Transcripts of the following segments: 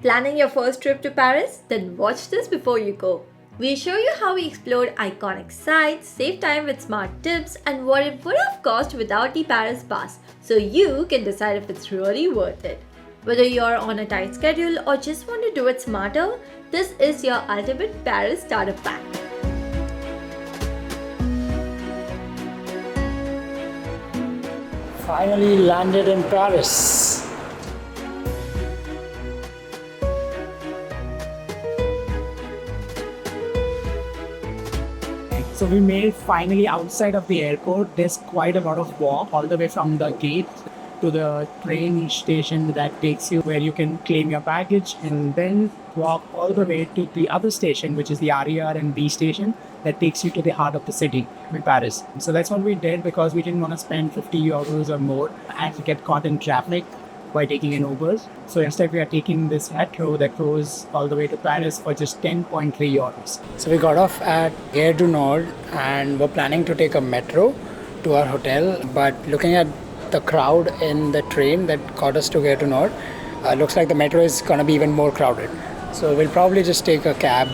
Planning your first trip to Paris? Then watch this before you go. We show you how we explored iconic sites, save time with smart tips, and what it would have cost without the Paris pass, so you can decide if it's really worth it. Whether you're on a tight schedule or just want to do it smarter, this is your ultimate Paris starter pack. Finally landed in Paris. So we made it finally outside of the airport. There's quite a lot of walk all the way from the gate to the train station that takes you where you can claim your baggage, and then walk all the way to the other station, which is the RER and B station that takes you to the heart of the city, in Paris. So that's what we did because we didn't want to spend 50 euros or more and get caught in traffic by taking an Uber. So instead we are taking this metro that goes all the way to Paris for just 10.3 euros. So we got off at Gare du Nord and we're planning to take a metro to our hotel, but looking at the crowd in the train that got us to Gare du Nord, looks like the metro is going to be even more crowded. So we'll probably just take a cab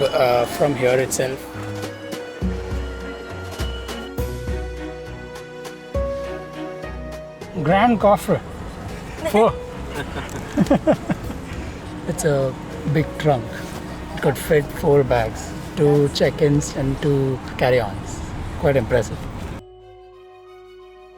from here itself. Grand coffre. 4. It's a big trunk. It could fit 4 bags, 2 check-ins and 2 carry-ons. Quite impressive.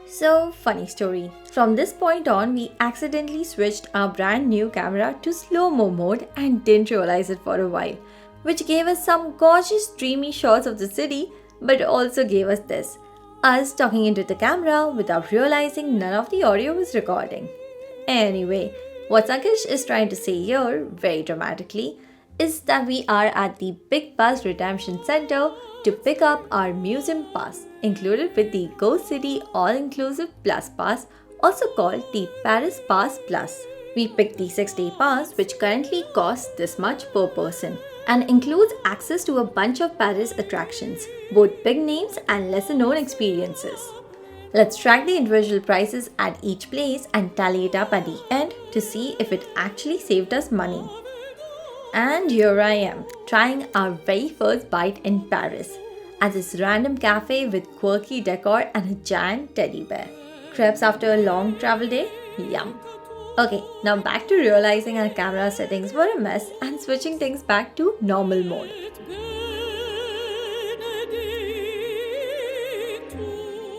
So, funny story. From this point on, we accidentally switched our brand new camera to slow-mo mode and didn't realize it for a while, which gave us some gorgeous dreamy shots of the city, but also gave us this, us talking into the camera without realizing none of the audio was recording. Anyway, what Sankesh is trying to say here, very dramatically, is that we are at the Big Pass Redemption Center to pick up our museum pass, included with the GoCity All-Inclusive Plus Pass, also called the Paris Pass Plus. We picked the 6-day pass, which currently costs this much per person, and includes access to a bunch of Paris attractions, both big names and lesser-known experiences. Let's track the individual prices at each place and tally it up at the end to see if it actually saved us money. And here I am, trying our very first bite in Paris, at this random cafe with quirky decor and a giant teddy bear. Crepes after a long travel day? Yum! Okay, now back to realizing our camera settings were a mess and switching things back to normal mode.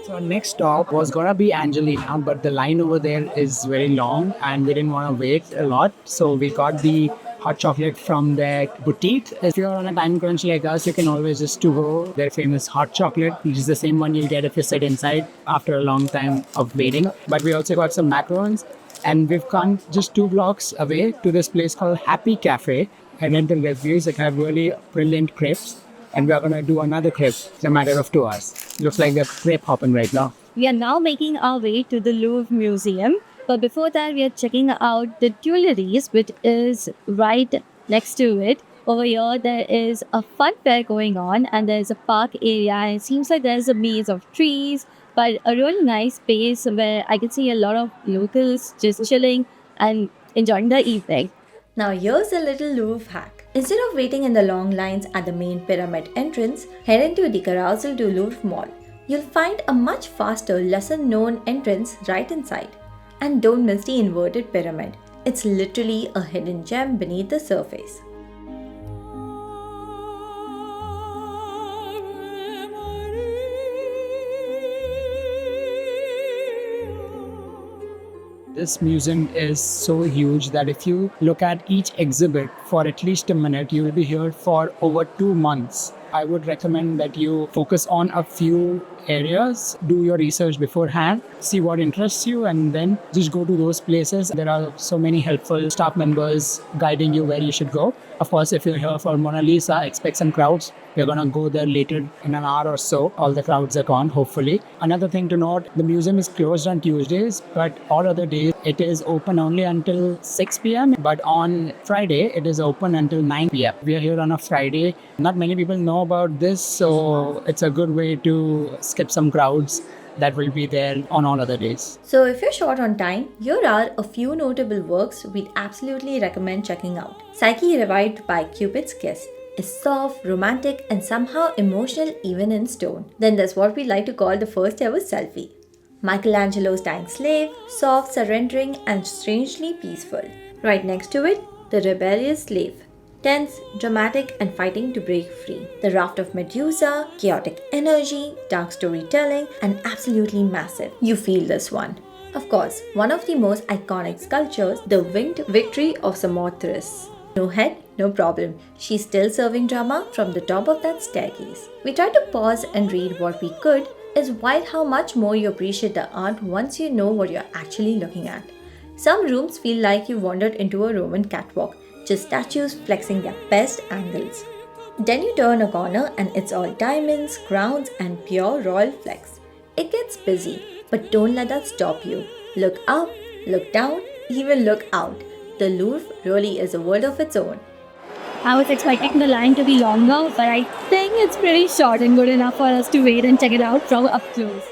So our next stop was gonna be Angelina, but the line over there is very long and we didn't want to wait a lot. So we got the hot chocolate from their boutique. If you're on a time crunch like us, you can always just to go their famous hot chocolate, which is the same one you'll get if you sit inside after a long time of waiting. But we also got some macarons, and we've come just 2 blocks away to this place called Happy Cafe. And then the reviews that have really brilliant crepes. And we are going to do another crepe in a matter of 2 hours. Looks like we're crepe hopping right now. We are now making our way to the Louvre Museum. But before that, we are checking out the Tuileries, which is right next to it. Over here, there is a fun fair going on and there's a park area. And it seems like there's a maze of trees, but a really nice space where I can see a lot of locals just chilling and enjoying the evening. Now here's a little Louvre hack. Instead of waiting in the long lines at the main pyramid entrance, head into the Carousel du Louvre Mall. You'll find a much faster, lesser known entrance right inside. And don't miss the inverted pyramid. It's literally a hidden gem beneath the surface. This museum is so huge that if you look at each exhibit for at least a minute, you will be here for over 2 months. I would recommend that you focus on a few areas, do your research beforehand, see what interests you, and then just go to those places. There are so many helpful staff members guiding you where you should go. Of course, if you're here for Mona Lisa, expect some crowds. We're going to go there later in an hour or so. All the crowds are gone, hopefully. Another thing to note, the museum is closed on Tuesdays, but all other days it is open only until 6 p.m. But on Friday, it is open until 9 p.m. We are here on a Friday. Not many people know about this, so it's a good way to skip some crowds that will be there on all other days. So if you're short on time, here are a few notable works we'd absolutely recommend checking out. Psyche Revived by Cupid's Kiss is soft, romantic, and somehow emotional even in stone. Then there's what we like to call the first ever selfie. Michelangelo's Dying Slave, soft, surrendering, and strangely peaceful. Right next to it, The Rebellious Slave. Tense, dramatic, and fighting to break free. The Raft of Medusa, chaotic energy, dark storytelling, and absolutely massive. You feel this one. Of course, one of the most iconic sculptures, the Winged Victory of Samothrace. No head, no problem. She's still serving drama from the top of that staircase. We tried to pause and read what we could. It's wild how much more you appreciate the art once you know what you're actually looking at. Some rooms feel like you wandered into a Roman catwalk, just statues flexing their best angles. Then you turn a corner and it's all diamonds, crowns, and pure royal flex. It gets busy, but don't let that stop you. Look up, look down, even look out. The Louvre really is a world of its own. I was expecting the line to be longer, but I think it's pretty short and good enough for us to wait and check it out from up close.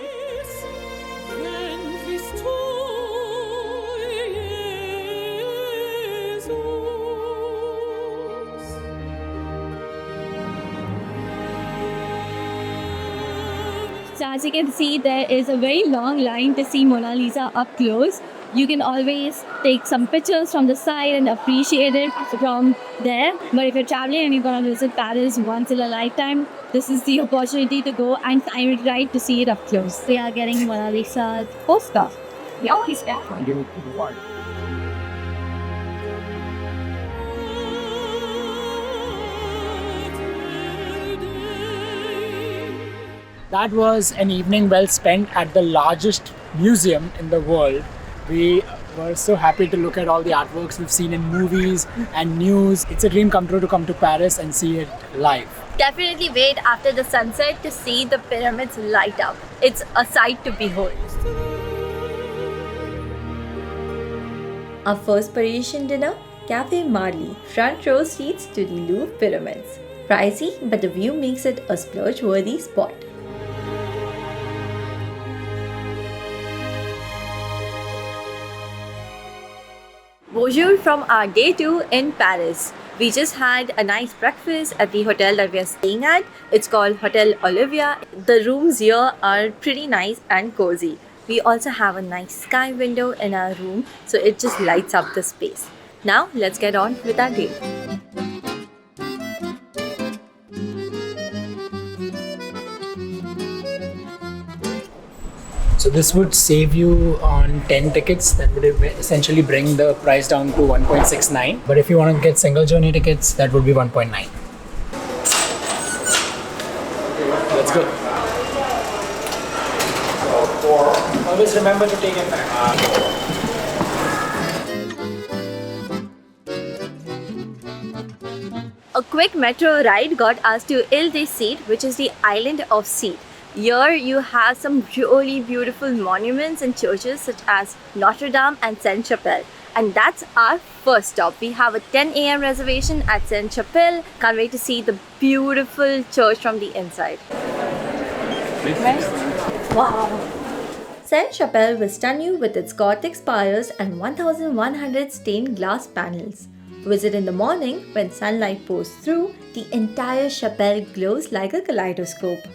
So as you can see, there is a very long line to see Mona Lisa up close. You can always take some pictures from the side and appreciate it from there. But if you're traveling and you're going to visit Paris once in a lifetime, this is the opportunity to go and time it right to see it up close. We are getting Mona Lisa's postcard. We always get one. That was an evening well spent at the largest museum in the world. We were so happy to look at all the artworks we've seen in movies and news. It's a dream come true to come to Paris and see it live. Definitely wait after the sunset to see the pyramids light up. It's a sight to behold. Our first Parisian dinner, Café Marly, front row seats to the Louvre pyramids. Pricey, but the view makes it a splurge-worthy spot. Bonjour from our day 2 in Paris. We just had a nice breakfast at the hotel that we are staying at. It's called Hotel Olivia. The rooms here are pretty nice and cozy. We also have a nice sky window in our room, so it just lights up the space. Now let's get on with our day. So this would save you on 10 tickets. That would essentially bring the price down to 1.69. But if you want to get single journey tickets, that would be 1.9. Let's go. Always remember to take it back. A quick metro ride got us to Ile-des-Cîteaux, which is the island of Cîteaux. Here you have some really beautiful monuments and churches such as Notre Dame and Sainte-Chapelle. And that's our first stop. We have a 10 a.m. reservation at Sainte-Chapelle. Can't wait to see the beautiful church from the inside. Wow! Sainte-Chapelle will stun you with its Gothic spires and 1,100 stained glass panels. Visit in the morning when sunlight pours through, the entire chapelle glows like a kaleidoscope.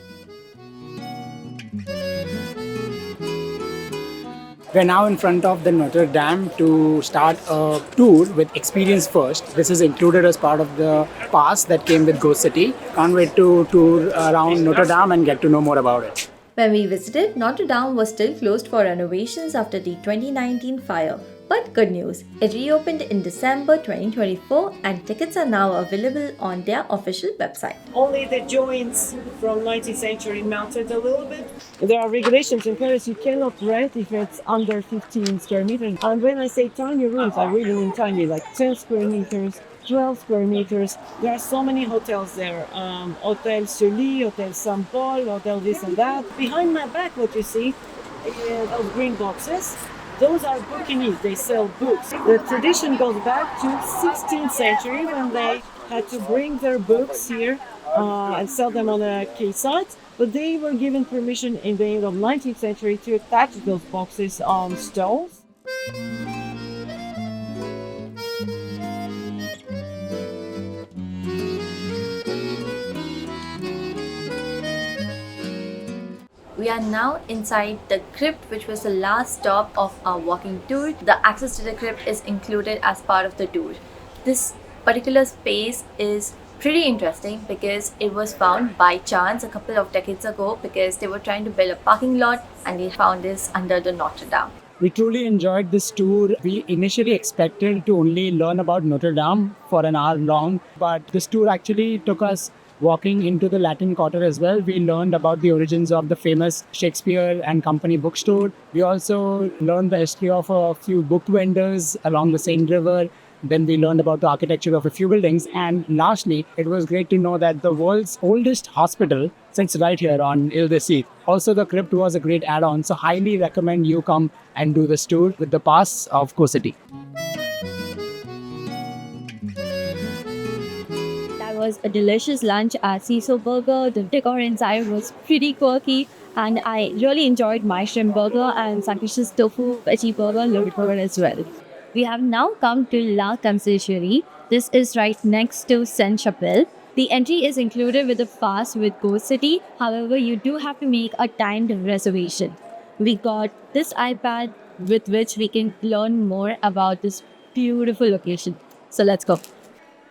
We're now in front of the Notre Dame to start a tour with Experience First. This is included as part of the pass that came with GoCity. Can't wait to tour around Notre Dame and get to know more about it. When we visited, Notre Dame was still closed for renovations after the 2019 fire. But good news, it reopened in December 2024 and tickets are now available on their official website. Only the joints from 19th century melted a little bit. There are regulations in Paris, you cannot rent if it's under 15 square meters. And when I say tiny rooms, I really mean tiny, like 10 square meters, 12 square meters. There are so many hotels there. Hotel Sully, Hotel Saint Paul, Hotel this and that. Behind my back, what you see, those green boxes. Those are bookinis, they sell books. The tradition goes back to 16th century when they had to bring their books here and sell them on a quayside. But they were given permission in the end of 19th century to attach those boxes on stones. We are now inside the crypt, which was the last stop of our walking tour. The access to the crypt is included as part of the tour. This particular space is pretty interesting because it was found by chance a couple of decades ago because they were trying to build a parking lot and they found this under the Notre Dame. We truly enjoyed this tour. We initially expected to only learn about Notre Dame for an hour long, but this tour actually took us walking into the Latin Quarter as well. We learned about the origins of the famous Shakespeare and Company bookstore. We also learned the history of a few book vendors along the Seine River. Then we learned about the architecture of a few buildings. And lastly, it was great to know that the world's oldest hospital sits right here on Ile-de-Cite. Also, the crypt was a great add-on. So highly recommend you come and do this tour with the pass of GoCity. Was a delicious lunch at Ciso Burger. The decor inside was pretty quirky and I really enjoyed my shrimp burger and Sankish's tofu veggie burger looked good as well. We have now come to La Conciergerie. This is right next to Saint-Chapelle. The entry is included with the pass with GoCity. However, you do have to make a timed reservation. We got this iPad with which we can learn more about this beautiful location. So let's go.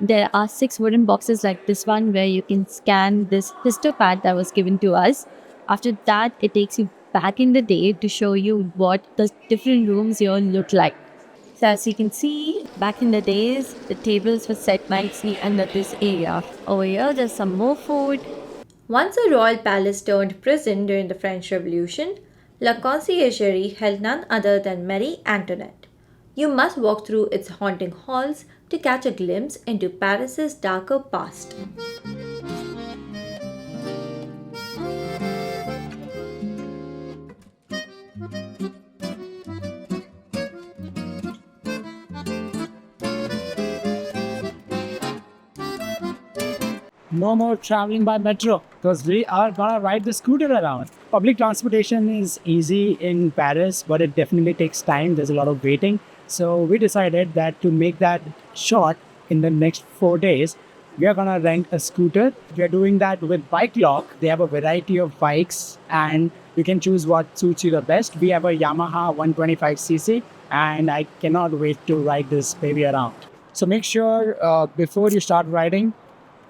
There are 6 wooden boxes like this one where you can scan this histopad that was given to us. After that, it takes you back in the day to show you what the different rooms here look like. So as you can see, back in the days, the tables were set nicely under this area. Over here, there's some more food. Once a royal palace turned prison during the French Revolution, La Conciergerie held none other than Marie Antoinette. You must walk through its haunting halls to catch a glimpse into Paris's darker past. No more traveling by metro because we are gonna ride the scooter around. Public transportation is easy in Paris, but it definitely takes time. There's a lot of waiting. So we decided that to make that short in the next 4 days, we are gonna rent a scooter. We are doing that with Bikeloc. They have a variety of bikes and you can choose what suits you the best. We have a Yamaha 125cc and I cannot wait to ride this baby around. So make sure before you start riding,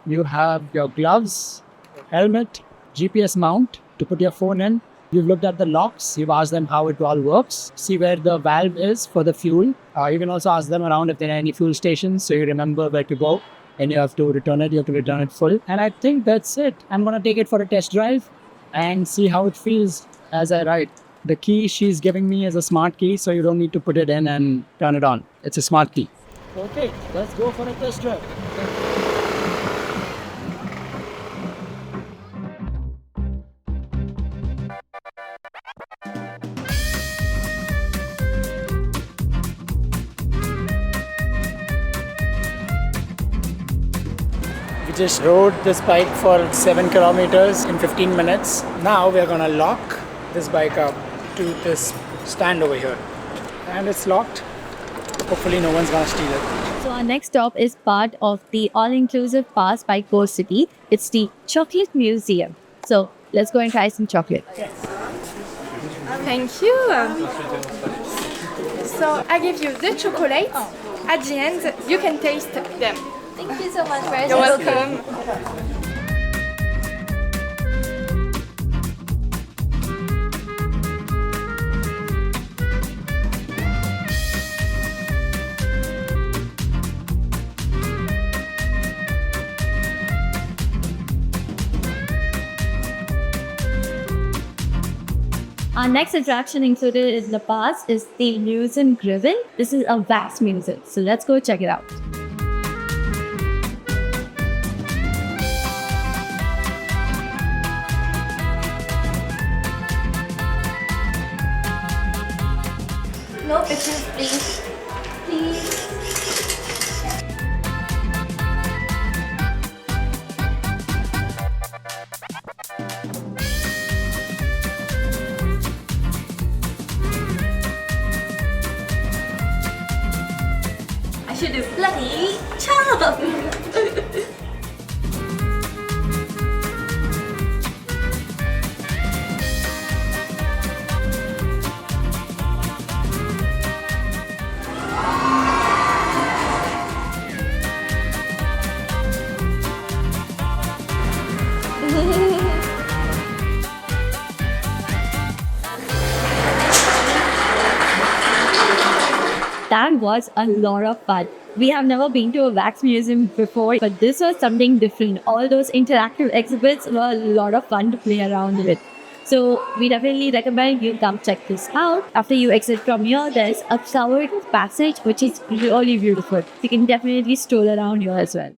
you have your gloves, helmet, GPS mount to put your phone in. You've looked at the locks, you've asked them how it all works, see where the valve is for the fuel. You can also ask them around if there are any fuel stations so you remember where to go and you have to return it full. And I think that's it. I'm gonna take it for a test drive and see how it feels as I ride. The key she's giving me is a smart key, so you don't need to put it in and turn it on. It's a smart key. Okay, let's go for a test drive. We just rode this bike for 7 kilometers in 15 minutes. Now we're gonna lock this bike up to this stand over here. And it's locked. Hopefully no one's gonna steal it. So our next stop is part of the all-inclusive pass by GoCity. It's the Chocolate Museum. So let's go and try some chocolate. Thank you. So I give you the chocolate. At the end, you can taste them. Thank you so much for You're welcome. Our next attraction included in the pass is the Museum Griffin. This is a vast museum, so let's go check it out. No pictures, please. Please. That was a lot of fun. We have never been to a wax museum before, but this was something different. All those interactive exhibits were a lot of fun to play around with. So we definitely recommend you come check this out. After you exit from here, there's a covered passage which is really beautiful. You can definitely stroll around here as well.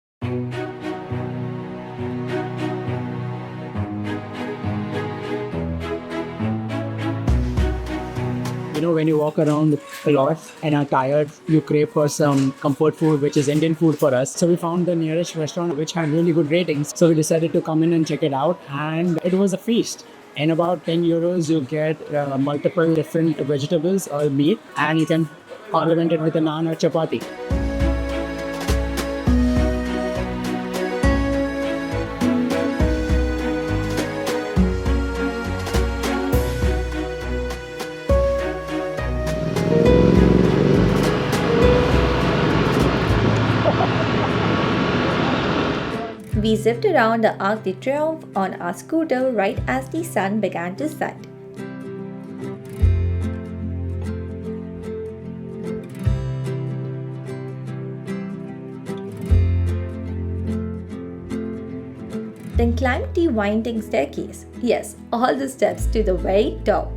You know, when you walk around a lot and are tired, you crave for some comfort food, which is Indian food for us. So we found the nearest restaurant which had really good ratings. So we decided to come in and check it out, and it was a feast. In about 10 euros, you get multiple different vegetables or meat, and you can complement it with a naan or chapati. We zipped around the Arc de Triomphe on our scooter right as the sun began to set. Then climbed the winding staircase. Yes, all the steps to the very top.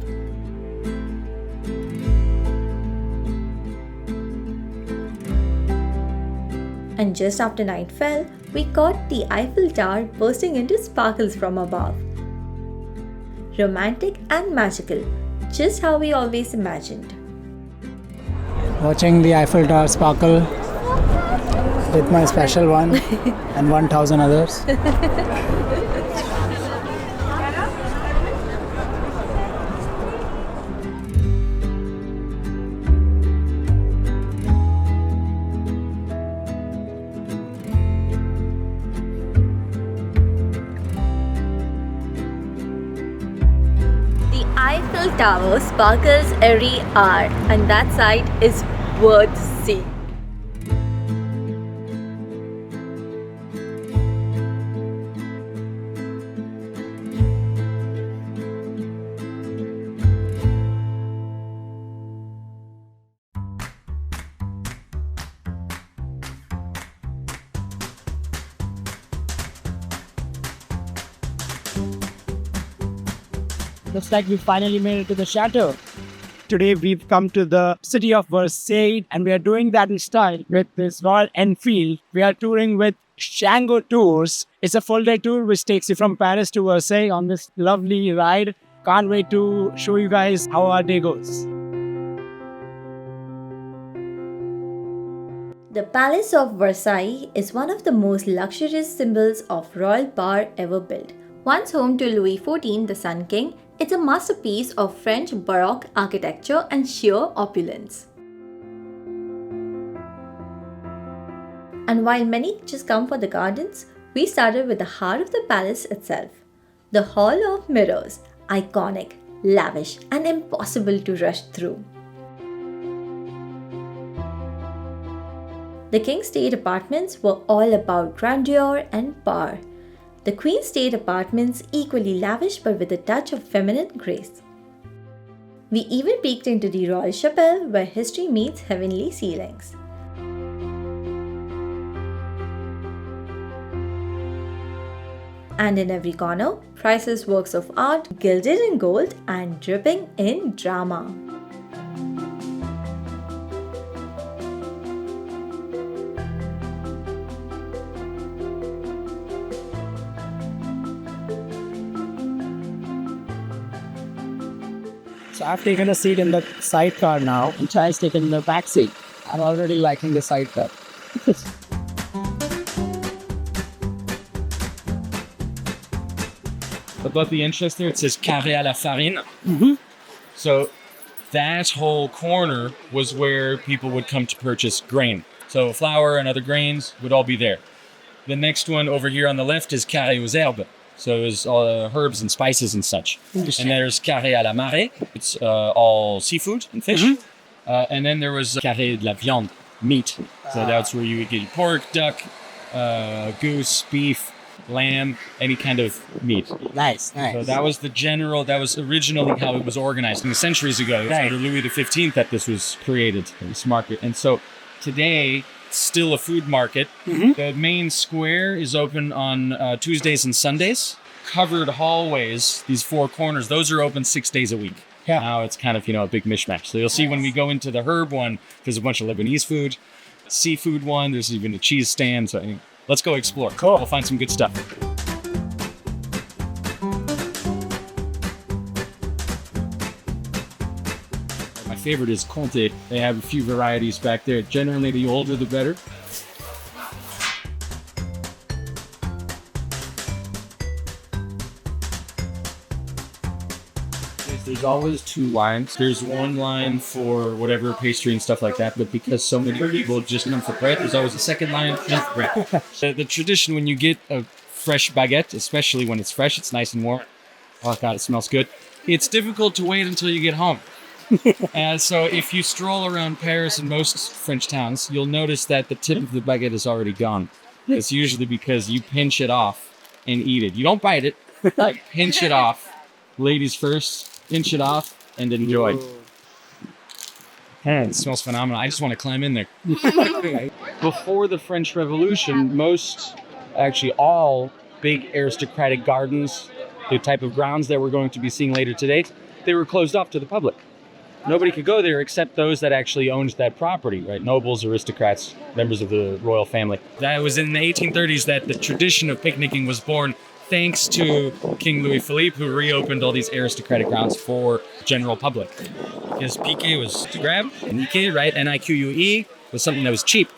And just after night fell, we caught the Eiffel Tower bursting into sparkles from above. Romantic and magical, just how we always imagined. Watching the Eiffel Tower sparkle with my special one and 1,000 others. Eiffel Tower sparkles every hour, and that sight is worth seeing. Looks like we finally made it to the chateau. Today we've come to the city of Versailles, and we are doing that in style with this Royal Enfield. We are touring with Txango Tours. It's a full-day tour which takes you from Paris to Versailles on this lovely ride. Can't wait to show you guys how our day goes. The Palace of Versailles is one of the most luxurious symbols of royal power ever built. Once home to Louis XIV, the Sun King, it's a masterpiece of French Baroque architecture and sheer opulence. And while many just come for the gardens, we started with the heart of the palace itself. The Hall of Mirrors, iconic, lavish, and impossible to rush through. The King's State apartments were all about grandeur and power. The Queen's State apartments equally lavish but with a touch of feminine grace. We even peeked into the Royal Chapel where history meets heavenly ceilings. And in every corner, priceless works of art gilded in gold and dripping in drama. So I've taken a seat in the sidecar now, and Chai's taken the back seat. I'm already liking the sidecar. Above the entrance there, it says Carré à la Farine. So that whole corner was where people would come to purchase grain. So flour and other grains would all be there. The next one over here on the left is carré aux herbes. So it was herbs and spices and such. And there's carré à la marée. It's all seafood and fish. And then there was carré de la viande, meat. So that's where you would get pork, duck, goose, beef, lamb, any kind of meat. Nice. So that was that was originally how it was organized. And centuries ago, it was under Louis XV that this was created, this market. And so today, it's still a food market. The main square is open on Tuesdays and Sundays. Covered hallways, these four corners, those are open 6 days a week. Yeah. Now it's kind of, a big mishmash. So you'll see when we go into the herb one, there's a bunch of Lebanese food. Seafood one, there's even a cheese stand. So let's go explore. Cool. We'll find some good stuff. My favorite is Comté. They have a few varieties back there. Generally, the older, the better. There's always two lines. There's one line for whatever pastry and stuff like that, but because so many people just come for bread, there's always a second line just for bread. The tradition when you get a fresh baguette, especially when it's fresh, it's nice and warm. Oh God, it smells good. It's difficult to wait until you get home. So if you stroll around Paris and most French towns, you'll notice that the tip of the baguette is already gone. It's usually because you pinch it off and eat it. You don't bite it, pinch it off. Ladies first. Pinch it off and enjoy. It smells phenomenal. I just want to climb in there. Before the French Revolution, actually all big aristocratic gardens, the type of grounds that we're going to be seeing later today, they were closed off to the public. Nobody could go there except those that actually owned that property, right? Nobles, aristocrats, members of the royal family. That was in the 1830s that the tradition of picnicking was born, thanks to King Louis Philippe, who reopened all these aristocratic grounds for general public. Because piqué was to grab, and niquer, right? N-I-Q-U-E was something that was cheap.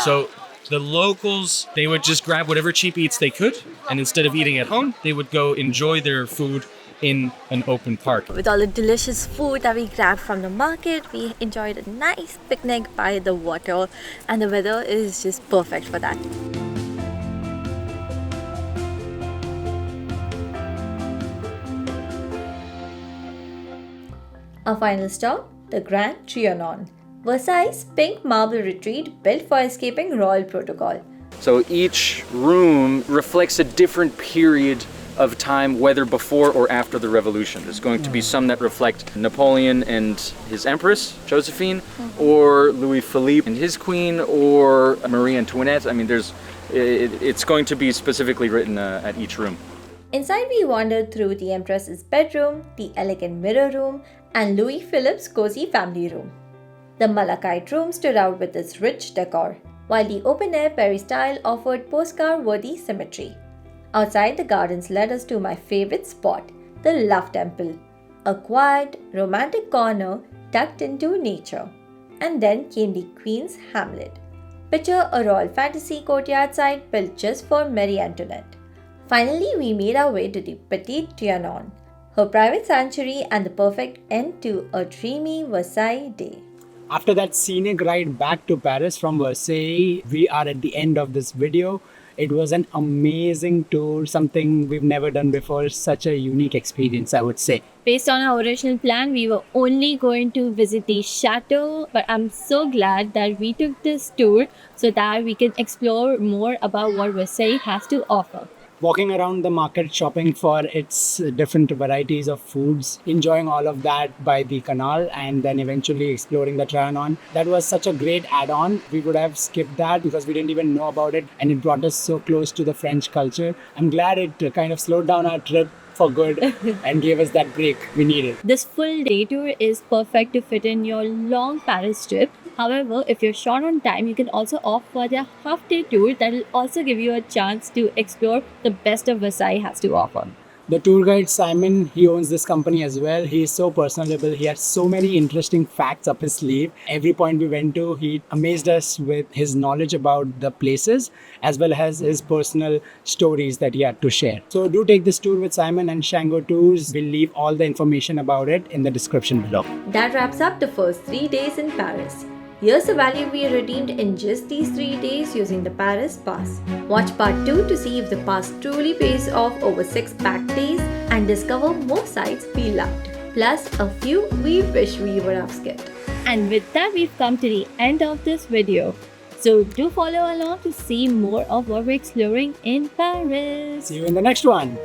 So the locals, they would just grab whatever cheap eats they could, and instead of eating at home, they would go enjoy their food in an open park. With all the delicious food that we grabbed from the market, we enjoyed a nice picnic by the water, and the weather is just perfect for that. Our final stop, the Grand Trion, Versailles' pink marble retreat built for escaping royal protocol. So each room reflects a different period of time, whether before or after the revolution. There's going to be some that reflect Napoleon and his empress, Josephine, or Louis Philippe and his queen, or Marie Antoinette. I mean, it's going to be specifically written at each room. Inside we wandered through the Empress's bedroom, the elegant mirror room, and Louis Philippe's cozy family room. The Malachite room stood out with its rich decor, while the open-air Peristyle offered postcard-worthy symmetry. Outside, the gardens led us to my favorite spot, the Love Temple, a quiet, romantic corner tucked into nature. And then came the Queen's Hamlet. Picture a royal fantasy courtyard site built just for Marie Antoinette. Finally, we made our way to the Petit Trianon, her private sanctuary and the perfect end to a dreamy Versailles day. After that scenic ride back to Paris from Versailles, we are at the end of this video. It was an amazing tour, something we've never done before, such a unique experience, I would say. Based on our original plan, we were only going to visit the chateau, but I'm so glad that we took this tour so that we can explore more about what Versailles has to offer. Walking around the market, shopping for its different varieties of foods, enjoying all of that by the canal, and then eventually exploring the Trianon. That was such a great add-on. We would have skipped that because we didn't even know about it, and it brought us so close to the French culture. I'm glad it kind of slowed down our trip for good and gave us that break we needed. This full day tour is perfect to fit in your long Paris trip. However, if you're short on time, you can also opt for their half-day tour that will also give you a chance to explore the best of Versailles has to offer. The tour guide Simon, he owns this company as well. He is so personable. He has so many interesting facts up his sleeve. Every point we went to, he amazed us with his knowledge about the places as well as his personal stories that he had to share. So do take this tour with Simon and Txango Tours. We'll leave all the information about it in the description below. That wraps up the first 3 days in Paris. Here's the value we redeemed in just these 3 days using the Paris Pass. Watch part 2 to see if the pass truly pays off over 6 packed days and discover more sites we loved, plus a few we wish we would have skipped. And with that, we've come to the end of this video. So do follow along to see more of what we're exploring in Paris. See you in the next one.